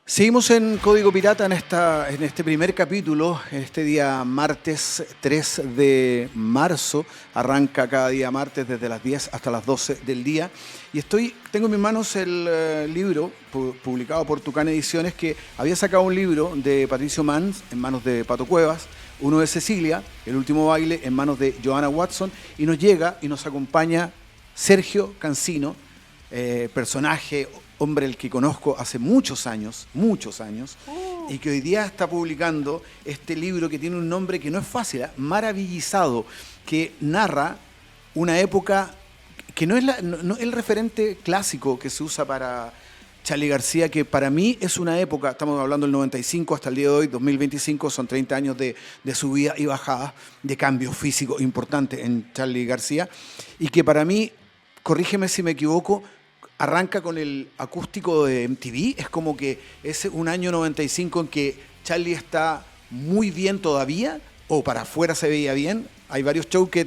Seguimos en Código Pirata en este primer capítulo, en este día martes 3 de marzo. Arranca cada día martes desde las 10 hasta las 12 del día. Y tengo en mis manos el libro publicado por Tucán Ediciones, que había sacado un libro de Patricio Mans en manos de Pato Cuevas, uno de Cecilia, El último baile, en manos de Joanna Watson, y nos llega y nos acompaña Sergio Cancino, personaje, hombre el que conozco hace muchos años, y que hoy día está publicando este libro que tiene un nombre que no es fácil, Maravillizado, que narra una época que no es el referente clásico que se usa para Charly García, que para mí es una época, estamos hablando del 95 hasta el día de hoy, 2025, son 30 años de subida y bajada, de cambio físico importante en Charly García, y que para mí, corrígeme si me equivoco, arranca con el acústico de MTV. Es como que es un año 95 en que Charly está muy bien todavía, o para afuera se veía bien. Hay varios shows que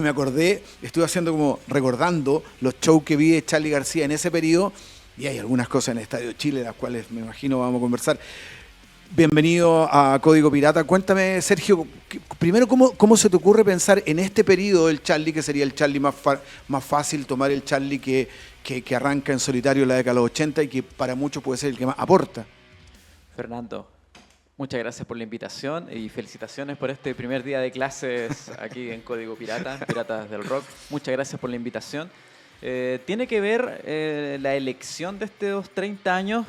me acordé, estuve haciendo como recordando los shows que vi de Charly García en ese periodo, y hay algunas cosas en el Estadio Chile, las cuales me imagino vamos a conversar. Bienvenido a Código Pirata. Cuéntame, Sergio, primero, ¿cómo se te ocurre pensar en este periodo del Charly, que sería el Charly más fácil, tomar el Charly que arranca en solitario en la década de los 80 y que para muchos puede ser el que más aporta? Fernando, muchas gracias por la invitación y felicitaciones por este primer día de clases aquí en Código Pirata, Piratas del Rock. Muchas gracias por la invitación. Tiene que ver la elección de estos 30 años,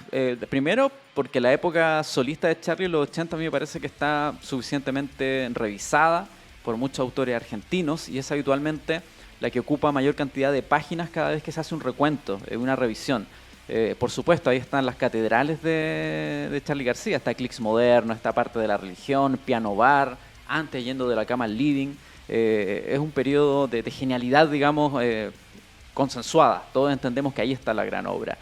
primero porque la época solista de Charly en los 80 a mí me parece que está suficientemente revisada por muchos autores argentinos y es habitualmente la que ocupa mayor cantidad de páginas cada vez que se hace un recuento, una revisión. Por supuesto, ahí están las catedrales de Charly García, está Eclipse Moderno, está parte de la religión, Piano Bar, antes yendo de la cama al living. Es un periodo de genialidad, digamos, consensuada. Todos entendemos que ahí está la gran obra.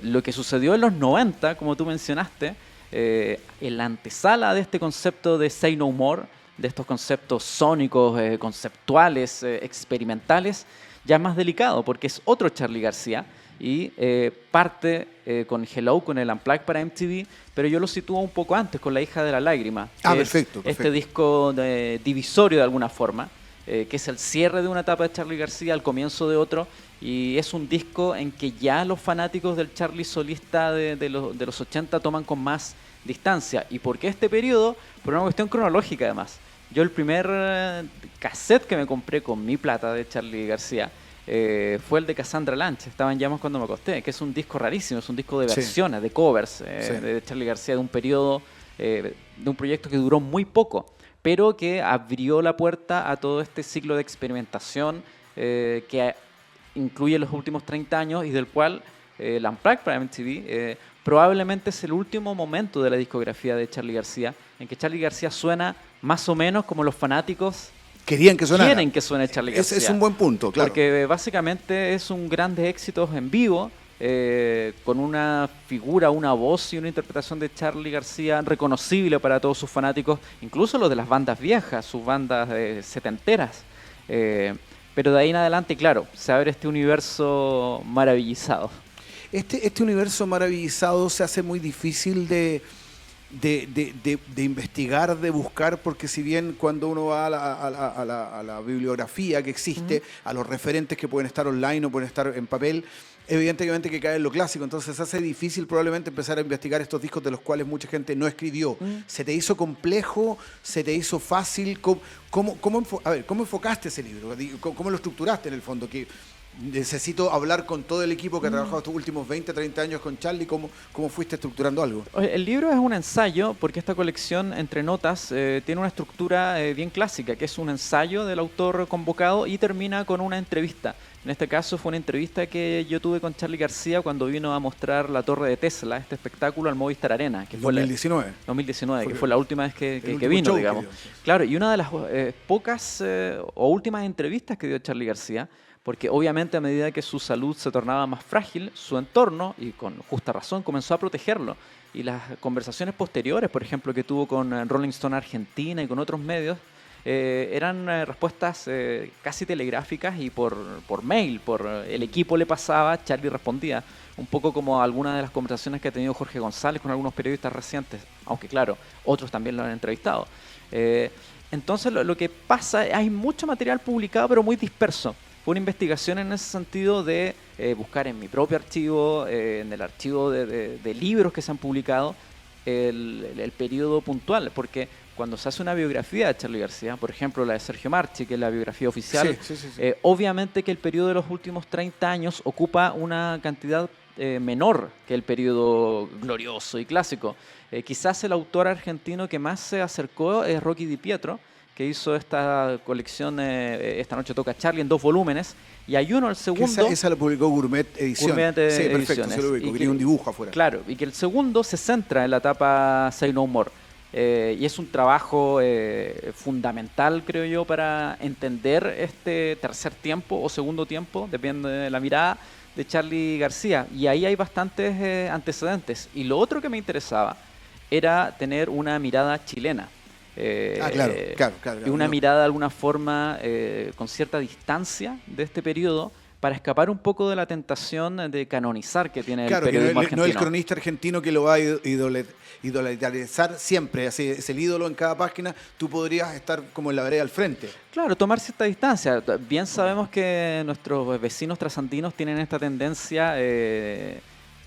Lo que sucedió en los 90, como tú mencionaste, en la antesala de este concepto de Say No More, de estos conceptos sónicos, conceptuales, experimentales, ya es más delicado porque es otro Charly García y parte con Hello, con el Unplugged para MTV, pero yo lo sitúo un poco antes con La hija de la lágrima. Perfecto. Este disco divisorio de alguna forma, que es el cierre de una etapa de Charly García, al comienzo de otro, y es un disco en que ya los fanáticos del Charly solista de los 80 toman con más distancia. ¿Y por qué este periodo? Por una cuestión cronológica además. Yo el primer cassette que me compré con mi plata de Charly García fue el de Cassandra Lange, Estaba en llamas cuando me acosté, que es un disco rarísimo, es un disco de versiones, de covers de Charly García, de un periodo, de un proyecto que duró muy poco, pero que abrió la puerta a todo este ciclo de experimentación que incluye los últimos 30 años y del cual la Unplugged para MTV probablemente es el último momento de la discografía de Charly García en que Charly García suena más o menos como los fanáticos quieren que suene Charly García. Es un buen punto, claro. Porque básicamente es un grandes éxitos en vivo, con una figura, una voz y una interpretación de Charly García reconocible para todos sus fanáticos, incluso los de las bandas viejas, sus bandas setenteras. Pero de ahí en adelante, claro, se abre este universo maravillizado. Este universo maravillizado se hace muy difícil de investigar, de buscar, porque si bien cuando uno va a la bibliografía que existe, a los referentes que pueden estar online o pueden estar en papel, evidentemente que cae en lo clásico, entonces se hace difícil probablemente empezar a investigar estos discos de los cuales mucha gente no escribió. ¿Se te hizo complejo? ¿Se te hizo fácil? ¿Cómo enfocaste ese libro? ¿Cómo lo estructuraste en el fondo? Que necesito hablar con todo el equipo que ha trabajado estos últimos 20, 30 años con Charly. ¿Cómo fuiste estructurando algo? El libro es un ensayo porque esta colección entre notas tiene una estructura bien clásica, que es un ensayo del autor convocado y termina con una entrevista. En este caso fue una entrevista que yo tuve con Charly García cuando vino a mostrar La Torre de Tesla, este espectáculo al Movistar Arena. Que fue 2019, que fue la última vez que vino, digamos. Claro, y una de las pocas o últimas entrevistas que dio Charly García, porque obviamente a medida que su salud se tornaba más frágil, su entorno, y con justa razón, comenzó a protegerlo. Y las conversaciones posteriores, por ejemplo, que tuvo con Rolling Stone Argentina y con otros medios, eran respuestas casi telegráficas y por mail, el equipo le pasaba, Charlie respondía, un poco como algunas de las conversaciones que ha tenido Jorge González con algunos periodistas recientes, aunque claro, otros también lo han entrevistado. Entonces lo que pasa, hay mucho material publicado pero muy disperso. Fue una investigación en ese sentido de buscar en mi propio archivo, en el archivo de libros que se han publicado, el periodo puntual, porque cuando se hace una biografía de Charly García, por ejemplo la de Sergio Marchi, que es la biografía oficial, sí. Obviamente que el periodo de los últimos 30 años ocupa una cantidad menor que el periodo glorioso y clásico. Quizás el autor argentino que más se acercó es Rocky Di Pietro, que hizo esta colección Esta noche toca Charly en 2 volúmenes, y hay uno, el segundo... Esa lo publicó Gourmet Ediciones. Sí, perfecto, se lo ubico, quería un dibujo afuera. Claro, y que el segundo se centra en la etapa Say No More. Y es un trabajo fundamental, creo yo, para entender este tercer tiempo o segundo tiempo, depende de la mirada, de Charly García. Y ahí hay bastantes antecedentes. Y lo otro que me interesaba era tener una mirada chilena. Claro. Y una mirada de alguna forma con cierta distancia de este periodo, para escapar un poco de la tentación de canonizar que tiene el periodismo argentino. No el cronista argentino que lo va a idolatrizar siempre, así es el ídolo en cada página, tú podrías estar como en la vereda al frente. Claro, tomar cierta distancia. Bien sabemos que nuestros vecinos trasandinos tienen esta tendencia,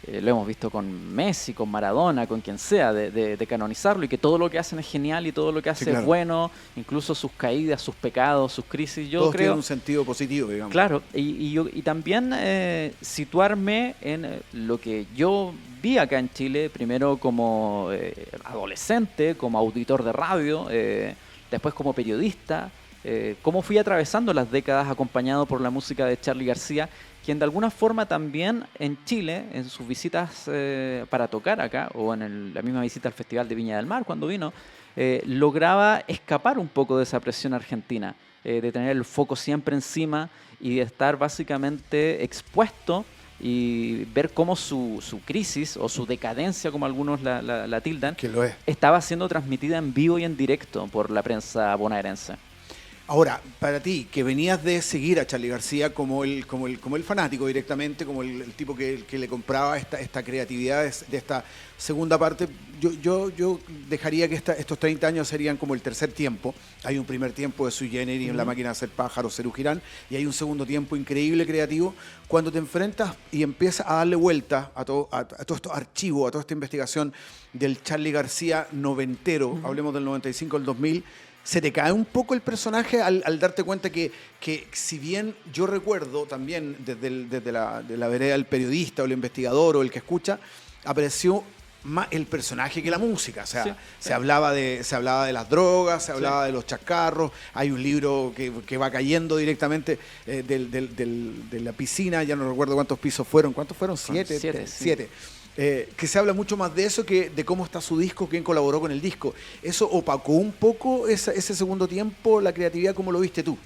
lo hemos visto con Messi, con Maradona, con quien sea, de canonizarlo, y que todo lo que hacen es genial y todo lo que hace es bueno, incluso sus caídas, sus pecados, sus crisis. Todos tienen un sentido positivo, digamos. Claro, y también situarme en lo que yo vi acá en Chile, primero como adolescente, como auditor de radio, después como periodista, cómo fui atravesando las décadas acompañado por la música de Charly García, quien de alguna forma también en Chile, en sus visitas para tocar acá, o en la misma visita al Festival de Viña del Mar cuando vino, lograba escapar un poco de esa presión argentina, de tener el foco siempre encima y de estar básicamente expuesto y ver cómo su crisis o su decadencia, como algunos la tildan, que lo es, estaba siendo transmitida en vivo y en directo por la prensa bonaerense. Ahora, para ti, que venías de seguir a Charly García como el fanático directamente, como el tipo que le compraba esta creatividad de esta segunda parte, yo dejaría que estos 30 años serían como el tercer tiempo. Hay un primer tiempo de Sui Generis en La máquina de hacer pájaros, Serú Girán, y hay un segundo tiempo increíble, creativo, cuando te enfrentas y empiezas a darle vuelta a todo estos archivos, a toda esta investigación del Charly García noventero, hablemos del 95 al 2000, ¿se te cae un poco el personaje al darte cuenta que si bien yo recuerdo también desde la vereda del periodista o el investigador o el que escucha, apareció más el personaje que la música? O sea, se hablaba de las drogas, se hablaba de los chascarros, hay un libro que va cayendo directamente de la piscina, ya no recuerdo cuántos pisos fueron. ¿Cuántos fueron? Siete. Que se habla mucho más de eso que de cómo está su disco, quién colaboró con el disco. ¿Eso opacó un poco ese segundo tiempo, la creatividad? ¿Cómo lo viste tú?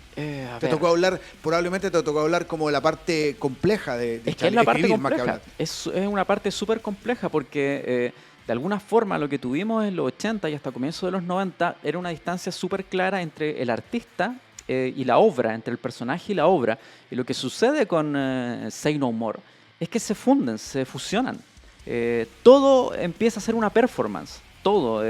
Probablemente te tocó hablar como de la parte compleja de es que es la parte compleja. Es una parte súper compleja porque de alguna forma lo que tuvimos en los 80 y hasta comienzos de los 90 era una distancia súper clara entre el artista y la obra, entre el personaje y la obra. Y lo que sucede con Say No More es que se funden, se fusionan. Todo empieza a ser una performance, todo.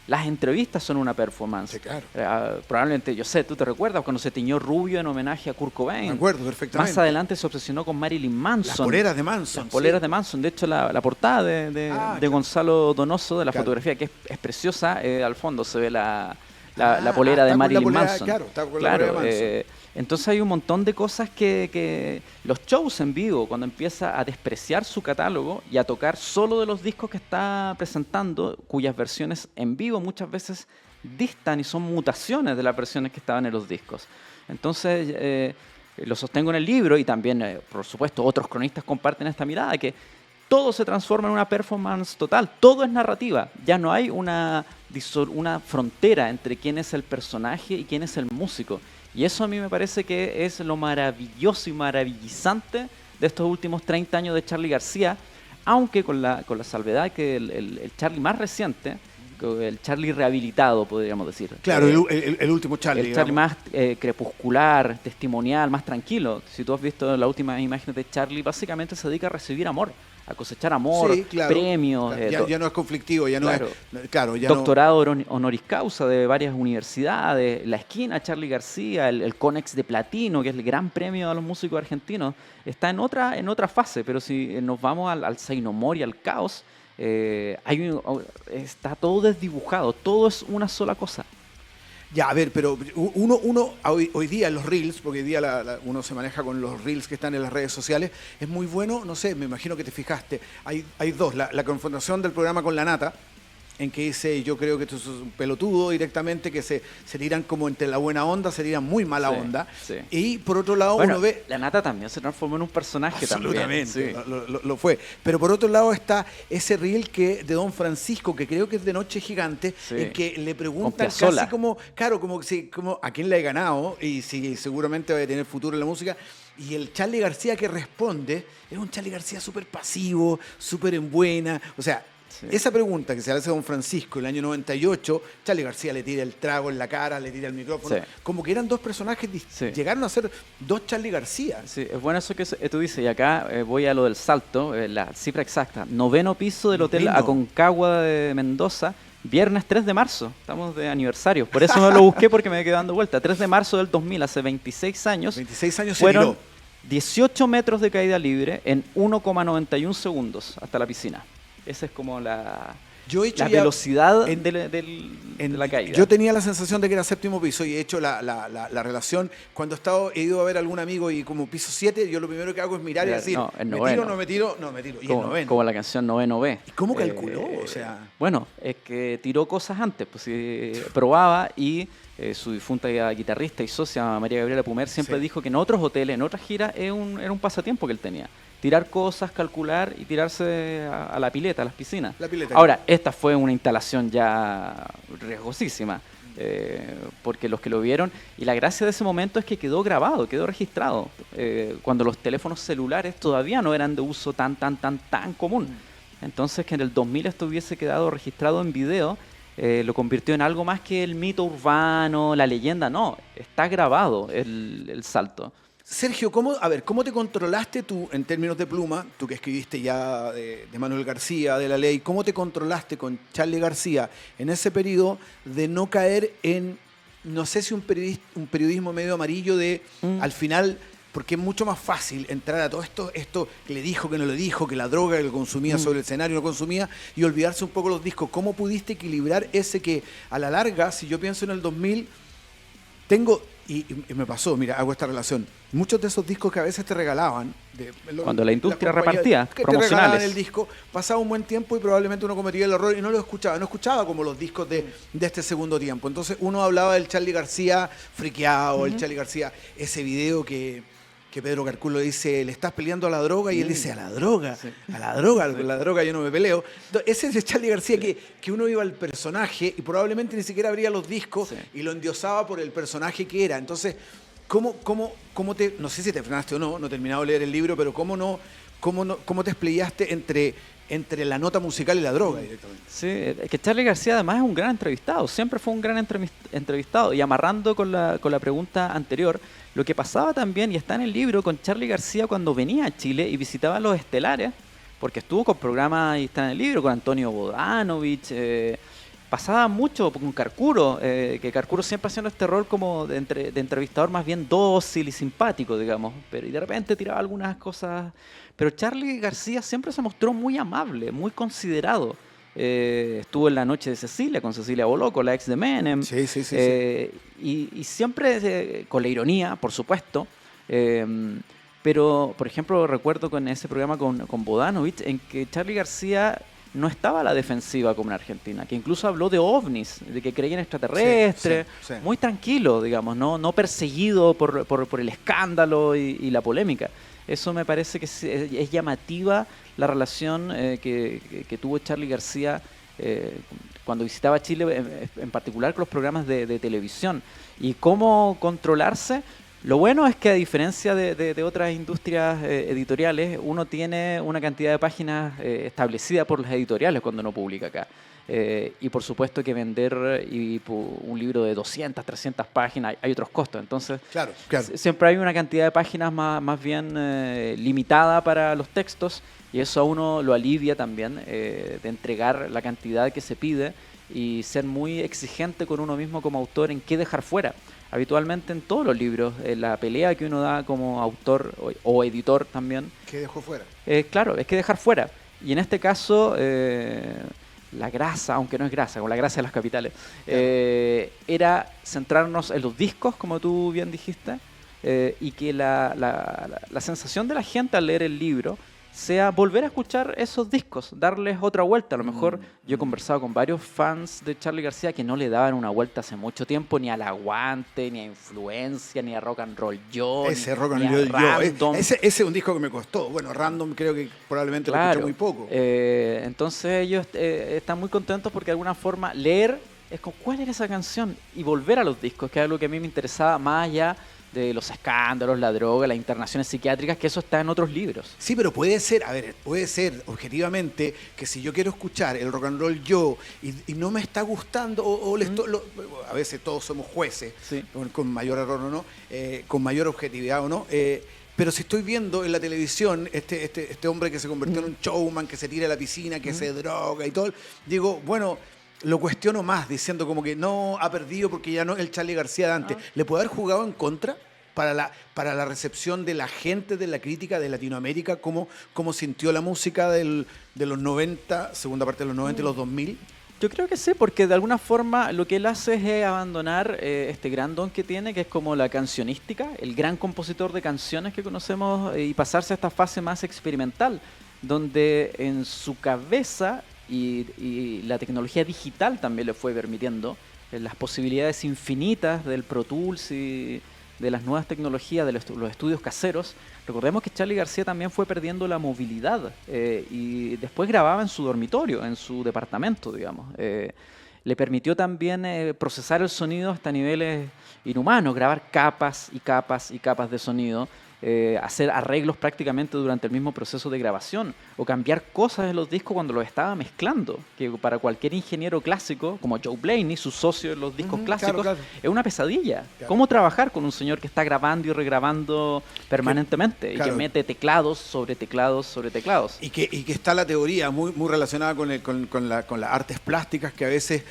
Las entrevistas son una performance. Sí, claro. Probablemente, yo sé, tú te recuerdas cuando se tiñó rubio en homenaje a Kurt Cobain. Me acuerdo perfectamente. Más adelante se obsesionó con Marilyn Manson. Las poleras de Manson. Las poleras de Manson. De hecho, la portada de Gonzalo Donoso, de la fotografía, que es preciosa, al fondo se ve la polera de Marilyn Manson. Está con la polera de Manson. Entonces hay un montón de cosas que los shows en vivo, cuando empieza a despreciar su catálogo y a tocar solo de los discos que está presentando, cuyas versiones en vivo muchas veces distan y son mutaciones de las versiones que estaban en los discos. Entonces lo sostengo en el libro y también, por supuesto, otros cronistas comparten esta mirada, que todo se transforma en una performance total, todo es narrativa, ya no hay una frontera entre quién es el personaje y quién es el músico. Y eso a mí me parece que es lo maravilloso y maravillizante de estos últimos 30 años de Charly García, aunque con la salvedad que el Charly más reciente el Charlie rehabilitado, podríamos decir. Claro, el último Charlie. El Charlie más crepuscular, testimonial, más tranquilo. Si tú has visto las últimas imágenes de Charlie, básicamente se dedica a recibir amor, a cosechar amor, sí, claro, premios. Claro. Ya no es conflictivo, ya claro, no es... Claro, ya doctorado honoris causa de varias universidades, la esquina Charlie García, el Conex de Platino, que es el gran premio a los músicos argentinos, está en otra fase, pero si nos vamos al Seinomor y al caos, está todo desdibujado, todo es una sola cosa. Ya, a ver, pero uno hoy día en los reels, porque hoy día uno se maneja con los reels que están en las redes sociales, es muy bueno, no sé, me imagino que te fijaste, hay dos, la confrontación del programa con la Nata, en que dice, yo creo que esto es un pelotudo directamente, que se tiran como entre la buena onda, se tiran muy mala onda. Sí. Y por otro lado uno ve... La Nata también se transformó en un personaje absolutamente, también. Sí. Lo fue. Pero por otro lado está ese reel de Don Francisco, que creo que es de Noche Gigante, sí, en que le preguntan casi como, claro, como a quién le ha ganado y si seguramente va a tener futuro en la música. Y el Charly García que responde es un Charly García súper pasivo, súper en buena, o sea... Sí. Esa pregunta que se le hace a Don Francisco en el año 98, Charly García le tira el trago en la cara, le tira el micrófono, sí, como que eran dos personajes, sí, llegaron a ser dos Charly García. Sí, es bueno eso que tú dices, y acá voy a lo del salto, la cifra exacta, 9º piso del Hotel Aconcagua de Mendoza, viernes 3 de marzo, estamos de aniversario, por eso me lo busqué porque me quedé dando vuelta, 3 de marzo del 2000, hace 26 años. 26 años fueron se tiró. 18 metros de caída libre en 1,91 segundos hasta la piscina. Esa es como la velocidad de la caída. Yo tenía la sensación de que era séptimo piso y he hecho la relación. Cuando he ido a ver a algún amigo y como piso 7, yo lo primero que hago es mirar y decir, ¿me tiro, no me tiro? No, me tiro. Y como, como la canción Noveno B. ¿Y cómo calculó? Bueno, es que tiró cosas antes, pues probaba y... su difunta guitarrista y socia María Gabriela Pumer siempre dijo que en otros hoteles, en otras giras, era un pasatiempo que él tenía. Tirar cosas, calcular y tirarse a la pileta, a las piscinas. Ahora, esta fue una instalación ya riesgosísima, porque los que lo vieron, y la gracia de ese momento es que quedó grabado, quedó registrado, cuando los teléfonos celulares todavía no eran de uso tan común. Entonces, que en el 2000 esto hubiese quedado registrado en video, lo convirtió en algo más que el mito urbano, la leyenda. No, está grabado el salto. Sergio, ¿cómo te controlaste tú en términos de pluma, tú que escribiste ya de Manuel García, de La Ley, cómo te controlaste con Charly García en ese periodo de no caer en, no sé si un periodismo medio amarillo de, al final... Porque es mucho más fácil entrar a todo esto que le dijo, que no le dijo, que la droga que lo consumía sobre el escenario no consumía, y olvidarse un poco los discos. ¿Cómo pudiste equilibrar ese que a la larga, si yo pienso en el 2000, y me pasó, mira, hago esta relación, muchos de esos discos que a veces te regalaban, cuando la industria repartía que promocionales, te regalaban el disco, pasaba un buen tiempo y probablemente uno cometía el error y no escuchaba como los discos de este segundo tiempo. Entonces uno hablaba del Charly García friqueado, el Charly García, ese video que Pedro Carculo dice, le estás peleando a la droga, y él dice, a la droga, con la droga yo no me peleo. Entonces, ese es el Charly García que uno iba al personaje y probablemente ni siquiera abría los discos y lo endiosaba por el personaje que era. Entonces, ¿cómo te, no sé si te frenaste o no he terminado de leer el libro, pero cómo te explayaste entre la nota musical y la droga directamente? Sí, es que Charly García además es un gran entrevistado, siempre fue un gran entrevistado, y amarrando con la pregunta anterior, lo que pasaba también, y está en el libro, con Charly García cuando venía a Chile y visitaba los estelares, porque estuvo con programas, y está en el libro, con Antonio Bodanovich, pasaba mucho con Carcuro, que Carcuro siempre haciendo este rol como de entrevistador más bien dócil y simpático, digamos, pero y de repente tiraba algunas cosas. Pero Charly García siempre se mostró muy amable, muy considerado. Estuvo en La Noche de Cecilia, con Cecilia Boloco, la ex de Menem. Sí. Y siempre con la ironía, por supuesto. Pero, por ejemplo, recuerdo con ese programa con Bodanovich, en que Charly García no estaba a la defensiva como en Argentina, que incluso habló de ovnis, de que creían extraterrestres, sí. Muy tranquilo, digamos, no perseguido por el escándalo y la polémica. Eso me parece que es llamativa la relación que tuvo Charly García cuando visitaba Chile, en particular con los programas de televisión. Y cómo controlarse. Lo bueno es que, a diferencia de otras industrias editoriales, uno tiene una cantidad de páginas establecida por las editoriales cuando uno publica acá. Y por supuesto que vender un libro de 200, 300 páginas, hay otros costos. Entonces, Claro. siempre hay una cantidad de páginas más bien limitada para los textos, y eso a uno lo alivia también, de entregar la cantidad que se pide y ser muy exigente con uno mismo como autor en qué dejar fuera. Habitualmente en todos los libros, la pelea que uno da como autor o editor también. ¿Qué dejó fuera? Claro, es que dejar fuera. Y en este caso, la grasa, aunque no es grasa, con la grasa de las capitales, era centrarnos en los discos, como tú bien dijiste, y que la sensación de la gente al leer el libro sea volver a escuchar esos discos, darles otra vuelta. A lo mejor yo he conversado con varios fans de Charly García que no le daban una vuelta hace mucho tiempo ni al Aguante, ni a Influencia, ni a Rock and Roll Yo, Ese Rock ni and a Roll Yo. Random. Ese es un disco que me costó. Bueno, Random creo que probablemente lo escuché muy poco. Entonces ellos están muy contentos porque de alguna forma leer es como, ¿cuál era esa canción? Y volver a los discos, que es algo que a mí me interesaba más allá de los escándalos, la droga, las internaciones psiquiátricas, que eso está en otros libros. Sí, pero puede ser objetivamente que si yo quiero escuchar el Rock and Roll Yo y no me está gustando, a veces todos somos jueces, Sí. con mayor error o no, con mayor objetividad o no, pero si estoy viendo en la televisión este hombre que se convirtió en un showman, que se tira a la piscina, que se droga y todo, digo, bueno, lo cuestiono más, diciendo como que no ha perdido porque ya no es el Charly García de antes. ¿Le puede haber jugado en contra para la recepción de la gente, de la crítica de Latinoamérica? ¿Cómo sintió la música de los 90, segunda parte de los 90 y los 2000? Yo creo que sí, porque de alguna forma lo que él hace es abandonar este gran don que tiene, que es como la cancionística, el gran compositor de canciones que conocemos, y pasarse a esta fase más experimental, donde en su cabeza y la tecnología digital también le fue permitiendo las posibilidades infinitas del Pro Tools y de las nuevas tecnologías, de los estudios caseros. Recordemos que Charly García también fue perdiendo la movilidad, y después grababa en su dormitorio, en su departamento, digamos. Le permitió también procesar el sonido hasta niveles inhumanos, grabar capas y capas y capas de sonido, hacer arreglos prácticamente durante el mismo proceso de grabación, o cambiar cosas en los discos cuando los estaba mezclando, que para cualquier ingeniero clásico, como Joe Blaney, su socio en los discos clásicos, claro. Es una pesadilla. Claro. ¿Cómo trabajar con un señor que está grabando y regrabando permanentemente, claro, y que mete teclados sobre teclados sobre teclados? Y que está la teoría muy relacionada con las artes plásticas, que a veces,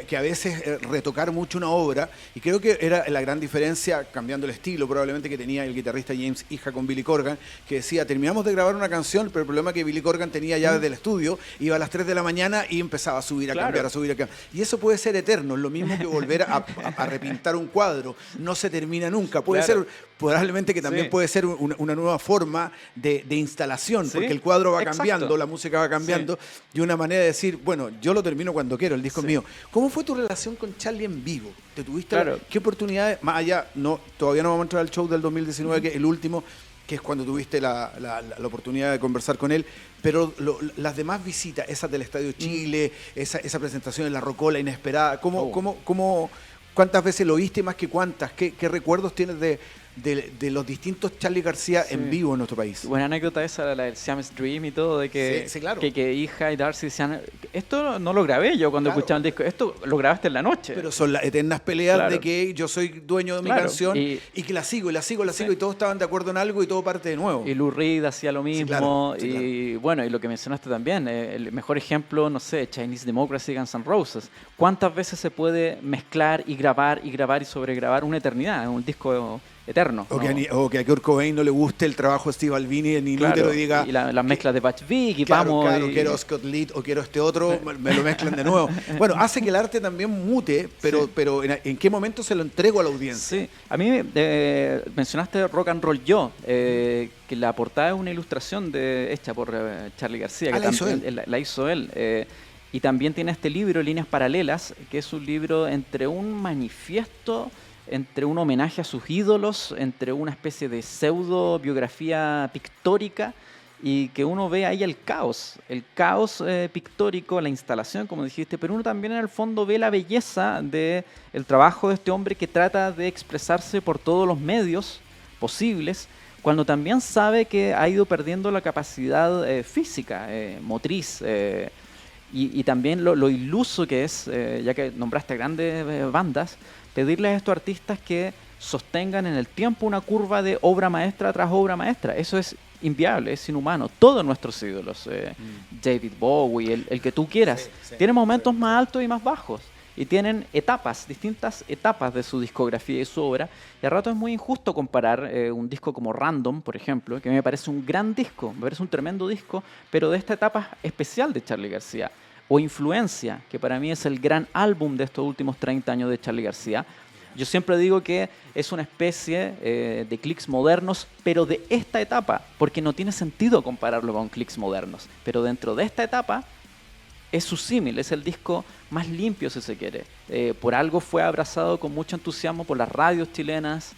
que a veces retocar mucho una obra, y creo que era la gran diferencia, cambiando el estilo probablemente, que tenía el guitarrista James Iha con Billy Corgan, que decía, terminamos de grabar una canción, pero el problema es que Billy Corgan tenía llaves del estudio, iba a las 3 de la mañana y empezaba a subir, a cambiar, a subir, a cambiar. Y eso puede ser eterno, es lo mismo que volver a repintar un cuadro, no se termina nunca. Puede ser, probablemente que también puede ser una nueva forma de instalación, porque el cuadro va cambiando, la música va cambiando, y una manera de decir, bueno, yo lo termino cuando quiero, el disco es mío. ¿Cómo fue tu relación con Charly en vivo? ¿Te tuviste qué oportunidades, más allá, todavía no vamos a entrar al show del 2019, que es el último, que es cuando tuviste la oportunidad de conversar con él, pero las demás visitas, esas del Estadio Chile, esa presentación en la Rocola inesperada, ¿cuántas veces lo viste, más que cuántas? ¿Qué recuerdos tienes de los distintos Charly García en vivo en nuestro país? Buena anécdota esa, la del Siamese Dream y todo, de que, claro, que Hija y Darcy decían, esto no lo grabé yo cuando escuchaba el disco, esto lo grabaste en la noche. Pero son las eternas peleas de que yo soy dueño de mi canción y que la sigo, y todos estaban de acuerdo en algo y todo parte de nuevo. Y Lou Reed hacía lo mismo, bueno, y lo que mencionaste también, el mejor ejemplo, no sé, Chinese Democracy, Guns N' Roses. ¿Cuántas veces se puede mezclar y grabar y sobregrabar una eternidad en un disco eterno? O que a Kurt Cobain no le guste el trabajo de Steve Albini en Inútero, y diga... Y las mezclas de Butch Vig, y quiero Scott Litt o quiero este otro, me lo mezclan de nuevo. Bueno, hace que el arte también mute, pero ¿en qué momento se lo entrego a la audiencia? Sí, a mí mencionaste Rock and Roll Yo, que la portada es una ilustración hecha por Charly García, que la hizo él. Y también tiene este libro, Líneas Paralelas, que es un libro entre un manifiesto, entre un homenaje a sus ídolos, entre una especie de pseudo biografía pictórica, y que uno ve ahí el caos pictórico, la instalación, como dijiste, pero uno también en el fondo ve la belleza del trabajo de este hombre que trata de expresarse por todos los medios posibles, cuando también sabe que ha ido perdiendo la capacidad física, motriz, y también lo iluso que es, ya que nombraste grandes bandas, pedirle a estos artistas que sostengan en el tiempo una curva de obra maestra tras obra maestra. Eso es inviable, es inhumano. Todos nuestros ídolos, David Bowie, el que tú quieras, tienen momentos más altos y más bajos. Y tienen etapas, distintas etapas de su discografía y su obra. Y a rato es muy injusto comparar un disco como Random, por ejemplo, que me parece un gran disco, me parece un tremendo disco, pero de esta etapa especial de Charly García. O Influencia, que para mí es el gran álbum de estos últimos 30 años de Charly García. Yo siempre digo que es una especie de clics modernos, pero de esta etapa, porque no tiene sentido compararlo con clics modernos. Pero dentro de esta etapa es su símil, es el disco más limpio, si se quiere. Por algo fue abrazado con mucho entusiasmo por las radios chilenas,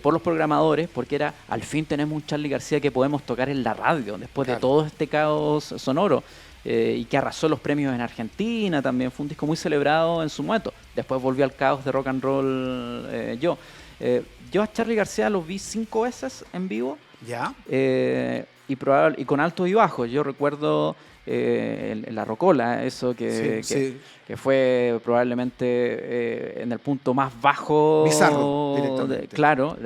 por los programadores, porque era, al fin tenemos un Charly García que podemos tocar en la radio, después de todo este caos sonoro. Y que arrasó los premios en Argentina también. Fue un disco muy celebrado en su momento. Después volvió al caos de rock and roll yo. Yo a Charly García lo vi 5 veces en vivo. ¿Ya? Y con altos y bajos. Yo recuerdo la Rocola, eso que fue probablemente en el punto más bajo. Bizarro, directamente. Claro,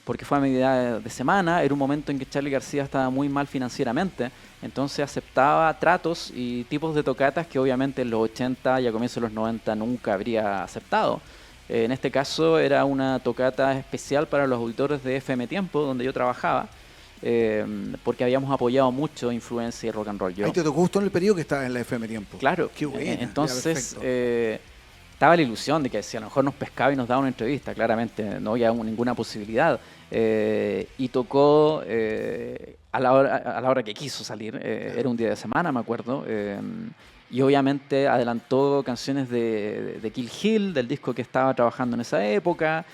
porque fue a medida de semana. Era un momento en que Charly García estaba muy mal financieramente. Entonces aceptaba tratos y tipos de tocatas que obviamente en los 80 y a comienzos de los 90 nunca habría aceptado. En este caso era una tocata especial para los auditores de FM Tiempo, donde yo trabajaba, porque habíamos apoyado mucho Influencia y Rock and Roll. Ahí te tocó justo en el periodo que estaba en la FM Tiempo. Claro. Qué bueno. Entonces estaba la ilusión de que si a lo mejor nos pescaba y nos daba una entrevista, claramente no había ninguna posibilidad. Y tocó a la hora que quiso salir, era un día de semana, me acuerdo, y obviamente adelantó canciones de Kill Hill, del disco que estaba trabajando en esa época,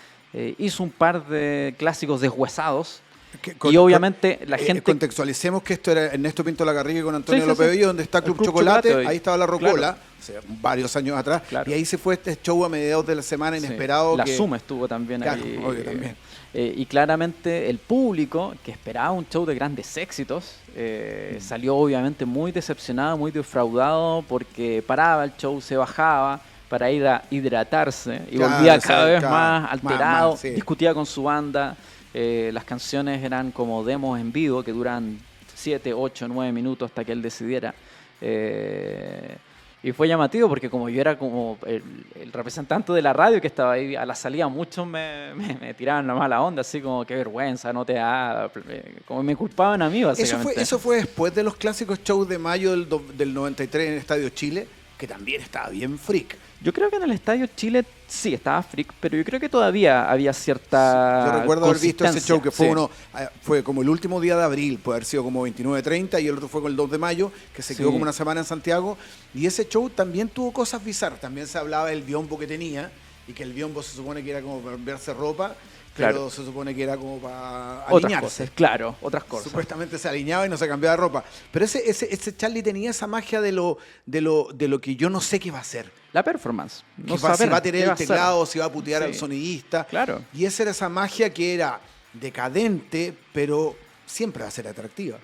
hizo un par de clásicos deshuesados. Y obviamente la gente... Contextualicemos que esto era Ernesto Pinto Lagarrigue con Antonio López Bello, donde está Club Chocolate, ahí estaba la Rocola, varios años atrás, y ahí se fue este show a mediados de la semana inesperado. La Suma estuvo también ahí. Obvio, también. Y claramente el público, que esperaba un show de grandes éxitos, salió obviamente muy decepcionado, muy defraudado, porque paraba el show, se bajaba para ir a hidratarse y volvía cada vez más alterado, discutía con su banda. Las canciones eran como demos en vivo que duran 7, 8, 9 minutos hasta que él decidiera. Y fue llamativo porque como yo era como el representante de la radio que estaba ahí, a la salida muchos me tiraban la mala onda, así como qué vergüenza, no te da... Como me culpaban a mí, básicamente. Eso fue después de los clásicos shows de mayo del 93 en el Estadio Chile, que también estaba bien freak. Yo creo que en el Estadio Chile sí estaba freak, pero yo creo que todavía había cierta Yo recuerdo haber visto ese show que fue como el último día de abril, puede haber sido como 29-30 y el otro fue con el 2 de mayo, que se quedó como una semana en Santiago. Y ese show también tuvo cosas bizarras. También se hablaba del biombo que tenía y que el biombo se supone que era como para enviarse ropa. Pero se supone que era como para alinearse. Otras cosas. Supuestamente se alineaba y no se cambiaba de ropa. Pero ese Charly tenía esa magia de lo que yo no sé qué va a hacer. La performance. Si va a tener el teclado, si va a putear al sonidista. Claro. Y esa era esa magia que era decadente, pero siempre va a ser atractiva.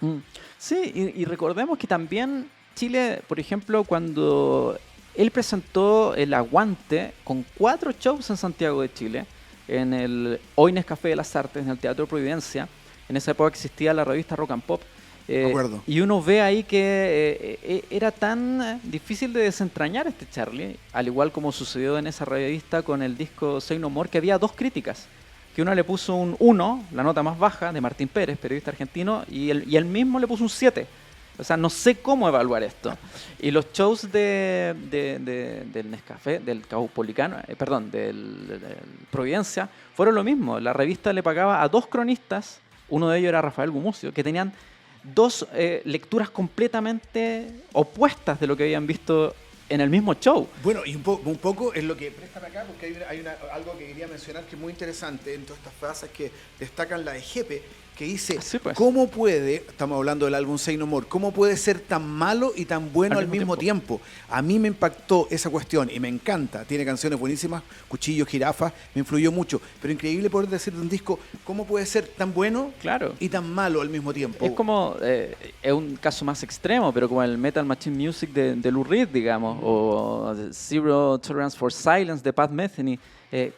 Sí, y recordemos que también Chile, por ejemplo, cuando él presentó El Aguante con 4 shows en Santiago de Chile, en el Hoy Nescafé de las Artes, en el Teatro Providencia. En esa época existía la revista Rock and Pop. Y uno ve ahí que era tan difícil de desentrañar este Charly, al igual como sucedió en esa revista con el disco Say No More, que había 2 críticas. Que una le puso un 1, la nota más baja, de Martín Pérez, periodista argentino, y él mismo le puso un 7. O sea, no sé cómo evaluar esto. Y los shows del Nescafé, del Caupolicano, del Providencia, fueron lo mismo. La revista le pagaba a 2 cronistas, uno de ellos era Rafael Gumucio, que tenían 2 lecturas completamente opuestas de lo que habían visto en el mismo show. Bueno, y un poco es lo que... Préstame acá, porque hay algo que quería mencionar que es muy interesante en todas estas frases que destacan la de Jepe, que dice, Sí, pues. ¿cómo puede, estamos hablando del álbum Say No More, cómo puede ser tan malo y tan bueno al mismo tiempo? A mí me impactó esa cuestión y me encanta. Tiene canciones buenísimas, Cuchillos, Jirafas, me influyó mucho. Pero increíble poder decir de un disco, ¿cómo puede ser tan bueno Claro. y tan malo al mismo tiempo? Es como, es un caso más extremo, pero como el Metal Machine Music de Lou Reed, digamos, o Zero Tolerance for Silence de Pat Metheny.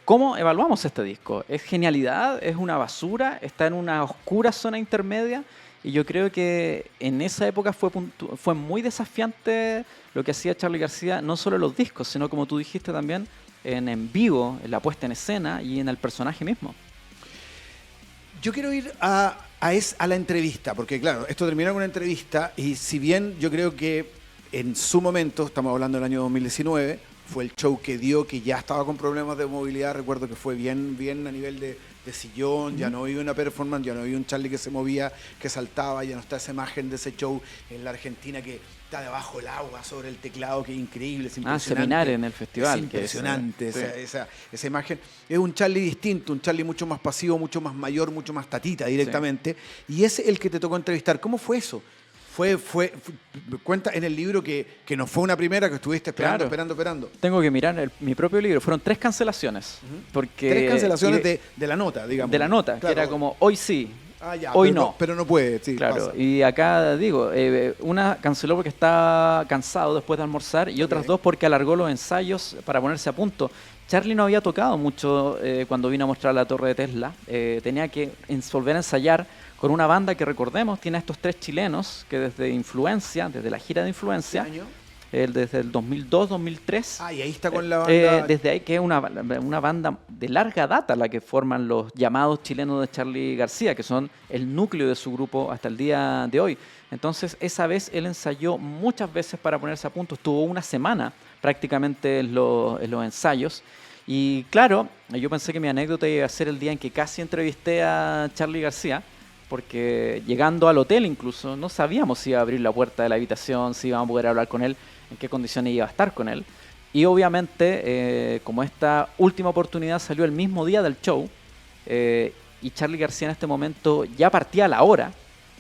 ¿Cómo evaluamos este disco? ¿Es genialidad? ¿Es una basura? ¿Está en una oscura zona intermedia? Y yo creo que en esa época fue muy desafiante lo que hacía Charly García, no solo en los discos, sino como tú dijiste también, en vivo, en la puesta en escena y en el personaje mismo. Yo quiero ir a la entrevista, porque claro, esto terminó con una entrevista y si bien yo creo que en su momento, estamos hablando del año 2019, fue el show que dio, que ya estaba con problemas de movilidad, recuerdo que fue bien a nivel de sillón, ya no había una performance, ya no había un Charly que se movía, que saltaba, ya no está esa imagen de ese show en la Argentina que está debajo del agua sobre el teclado, que es increíble, es impresionante. Seminar en el festival. Es impresionante que esa imagen. Es un Charly distinto, un Charly mucho más pasivo, mucho más mayor, mucho más tatita directamente. Sí. Y es el que te tocó entrevistar. ¿Cómo fue eso? Cuenta en el libro que no fue una primera, que estuviste esperando, esperando. Tengo que mirar mi propio libro. Fueron 3 cancelaciones. Porque 3 cancelaciones de la nota, digamos. De la nota, claro. Que era como, hoy sí, ya, hoy pero no. Pero no puede, sí, claro, pasa. Y acá digo, una canceló porque estaba cansado después de almorzar y otras 2 porque alargó los ensayos para ponerse a punto. Charly no había tocado mucho cuando vino a mostrar la torre de Tesla. Tenía que volver a ensayar con una banda que, recordemos, tiene a estos 3 chilenos que desde la gira de Influencia, desde el 2002-2003. Y ahí está con la banda. Desde ahí, que es una banda de larga data la que forman los llamados chilenos de Charly García, que son el núcleo de su grupo hasta el día de hoy. Entonces, esa vez él ensayó muchas veces para ponerse a punto. Estuvo una semana prácticamente en los ensayos. Y claro, yo pensé que mi anécdota iba a ser el día en que casi entrevisté a Charly García, porque llegando al hotel incluso no sabíamos si iba a abrir la puerta de la habitación, si íbamos a poder hablar con él, en qué condiciones iba a estar con él. Y obviamente, como esta última oportunidad salió el mismo día del show, y Charly García en este momento ya partía a la hora,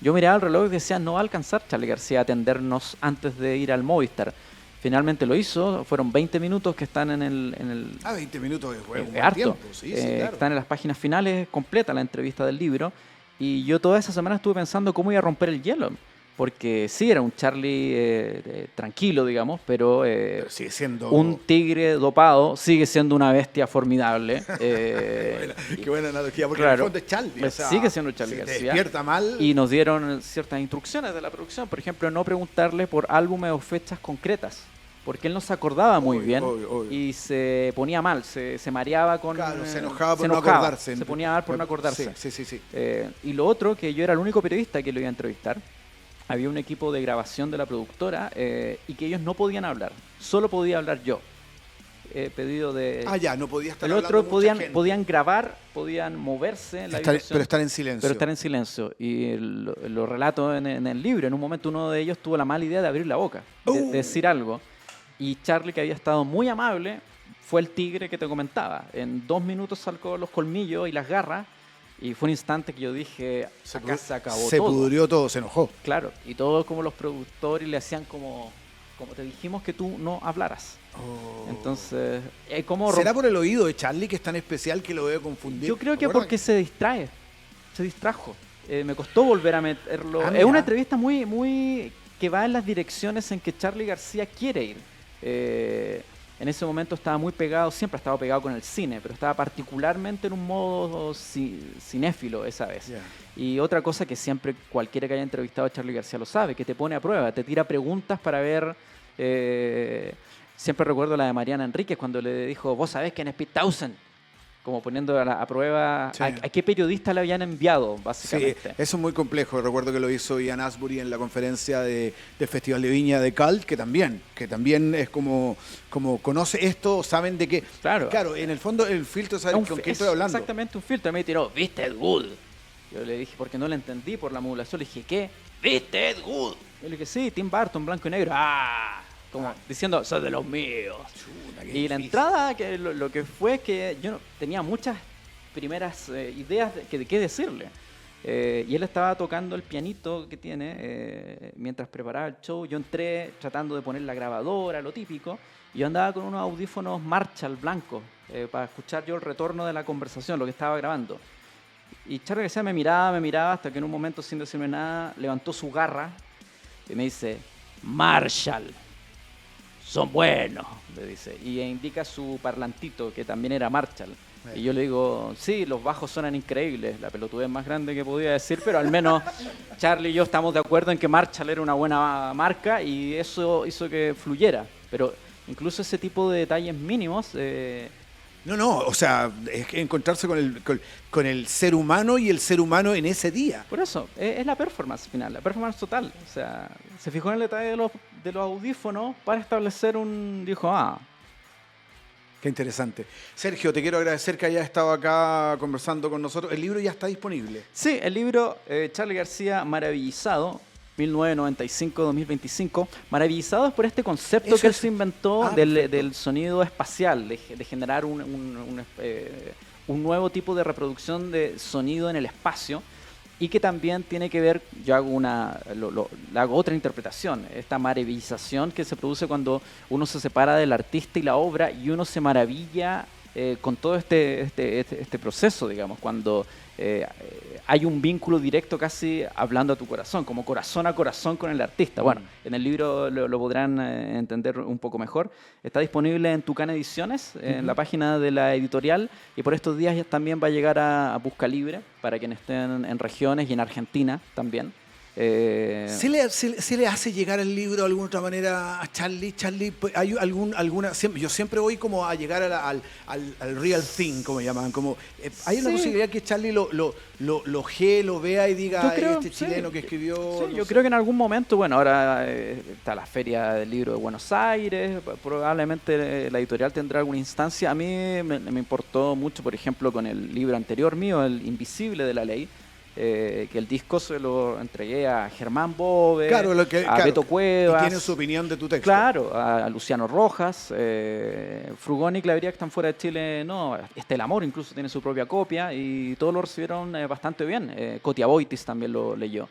yo miraba el reloj y decía, no va a alcanzar Charly García a atendernos antes de ir al Movistar. Finalmente lo hizo, fueron 20 minutos que están en el 20 minutos de juego, harto. Tiempo. Sí, claro. Están en las páginas finales, completa la entrevista del libro. Y yo toda esa semana estuve pensando cómo iba a romper el hielo. Porque sí, era un Charly tranquilo, digamos, pero sigue siendo un tigre dopado, sigue siendo una bestia formidable. Qué buena analogía, porque claro, en el fondo es Charly. O sea, sigue siendo Charly García. Despierta mal. Y nos dieron ciertas instrucciones de la producción. Por ejemplo, no preguntarle por álbumes o fechas concretas, porque él no se acordaba muy bien y se ponía mal, se mareaba con... Claro, se enojaba por no acordarse. Se ponía mal por no acordarse. Sí. Y lo otro, que yo era el único periodista que lo iba a entrevistar. Había un equipo de grabación de la productora y que ellos no podían hablar. Solo podía hablar yo. Pedido de... no podía estar el hablando otro podían grabar, podían moverse en la habitación. Pero estar en silencio. Pero estar en silencio. Y lo relato en el libro. En un momento uno de ellos tuvo la mala idea de abrir la boca, de decir algo. Y Charly, que había estado muy amable, fue el tigre que te comentaba. En 2 minutos sacó los colmillos y las garras. Y fue un instante que yo dije, acá se acabó todo. Se pudrió todo, se enojó. Claro, y todos como los productores le hacían como te dijimos que tú no hablaras. Entonces, ¿será por el oído de Charly, que es tan especial, que lo debe confundir? Yo creo que porque se distrajo. Me costó volver a meterlo. Es una entrevista muy que va en las direcciones en que Charly García quiere ir. En ese momento estaba muy pegado, siempre ha estado pegado con el cine, pero estaba particularmente en un modo cinéfilo esa vez. Yeah. Y otra cosa que siempre cualquiera que haya entrevistado a Charly García lo sabe, que te pone a prueba, te tira preguntas para ver... siempre recuerdo la de Mariana Enríquez cuando le dijo, ¿vos sabés quién es Pete Townshend? Como poniendo a prueba a qué periodista le habían enviado, básicamente. Sí, eso es muy complejo. Recuerdo que lo hizo Ian Astbury en la conferencia del Festival de Viña de Cult, que también es como conoce esto, saben de qué. Claro, en el fondo el filtro sabe con qué estoy hablando. Exactamente, un filtro. Me tiró, ¿viste Ed Wood? Yo le dije, porque no le entendí por la modulación, le dije, ¿qué? ¿Viste Ed Wood? Yo le dije, sí, Tim Burton, blanco y negro. Como diciendo, sos de los míos. Chuta, y la entrada, que lo que fue que yo tenía muchas primeras ideas de qué decirle. Y él estaba tocando el pianito que tiene mientras preparaba el show. Yo entré tratando de poner la grabadora, lo típico, y yo andaba con unos audífonos Marshall blancos para escuchar yo el retorno de la conversación, lo que estaba grabando. Y Charly García me miraba, hasta que en un momento, sin decirme nada, levantó su garra y me dice: Marshall, son buenos, le dice. Y indica su parlantito, que también era Marshall. Y yo le digo, sí, los bajos suenan increíbles, la pelotudez más grande que podía decir, pero al menos Charly y yo estamos de acuerdo en que Marshall era una buena marca y eso hizo que fluyera. Pero incluso ese tipo de detalles mínimos... No, o sea, es que encontrarse con el ser humano y el ser humano en ese día. Por eso, es la performance final, la performance total. O sea, se fijó en el detalle de los audífonos para establecer dijo, Qué interesante. Sergio, te quiero agradecer que hayas estado acá conversando con nosotros. ¿El libro ya está disponible? Sí, el libro Charly García Maravillizado, 1995-2025, maravillizados por este concepto que él se inventó del sonido espacial, de generar un nuevo tipo de reproducción de sonido en el espacio, y que también tiene que ver, yo hago hago otra interpretación, esta maravillización que se produce cuando uno se separa del artista y la obra y uno se maravilla con todo este proceso, digamos, cuando hay un vínculo directo casi hablando a tu corazón, como corazón a corazón con el artista. Bueno, en el libro lo podrán entender un poco mejor. Está disponible en Tucán Ediciones, en la página de la editorial, y por estos días ya también va a llegar a Busca Libre, para quienes estén en regiones y en Argentina también. ¿Se le hace llegar el libro de alguna otra manera a Charly? ¿Hay alguna? Yo siempre voy como a llegar al real thing, como llaman. ¿Hay una posibilidad que Charly lo vea y diga, este chileno que escribió? Sí, yo creo que en algún momento, bueno, ahora está la Feria del Libro de Buenos Aires, probablemente la editorial tendrá alguna instancia. A mí me importó mucho, por ejemplo, con el libro anterior mío, El Invisible de la Ley, que el disco se lo entregué a Germán Bove, a Beto Cuevas. Y tiene su opinión de tu texto. Claro, a Luciano Rojas, Frugoni, Clavería, que están fuera de Chile, no. El Amor incluso tiene su propia copia y todos lo recibieron bastante bien. Cotia Boitis también lo leyó.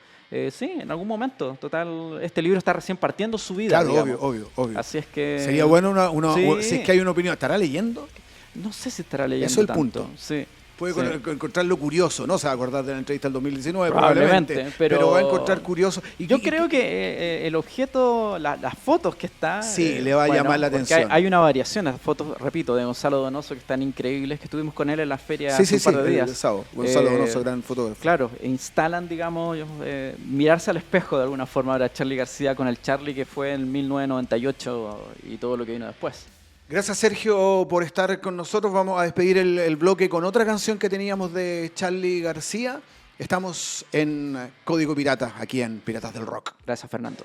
Sí, en algún momento. Total, este libro está recién partiendo su vida. Claro, digamos. obvio. Así es que... Sería bueno si es que hay una opinión. ¿Estará leyendo? No sé si estará leyendo Eso es el tanto. punto. Sí. Puede encontrarlo curioso, no se va a acordar de la entrevista del 2019 probablemente, pero va a encontrar curioso. Yo creo que el objeto, las fotos que está... Sí, le va a llamar la atención. Hay una variación, las fotos, repito, de Gonzalo Donoso, que están increíbles, que estuvimos con él en la feria hace un par de días. Gonzalo Donoso, gran fotógrafo. Claro, instalan, digamos, mirarse al espejo de alguna forma ahora Charly García con el Charly que fue en 1998 y todo lo que vino después. Gracias, Sergio, por estar con nosotros. Vamos a despedir el bloque con otra canción que teníamos de Charly García. Estamos en Código Pirata, aquí en Piratas del Rock. Gracias, Fernando.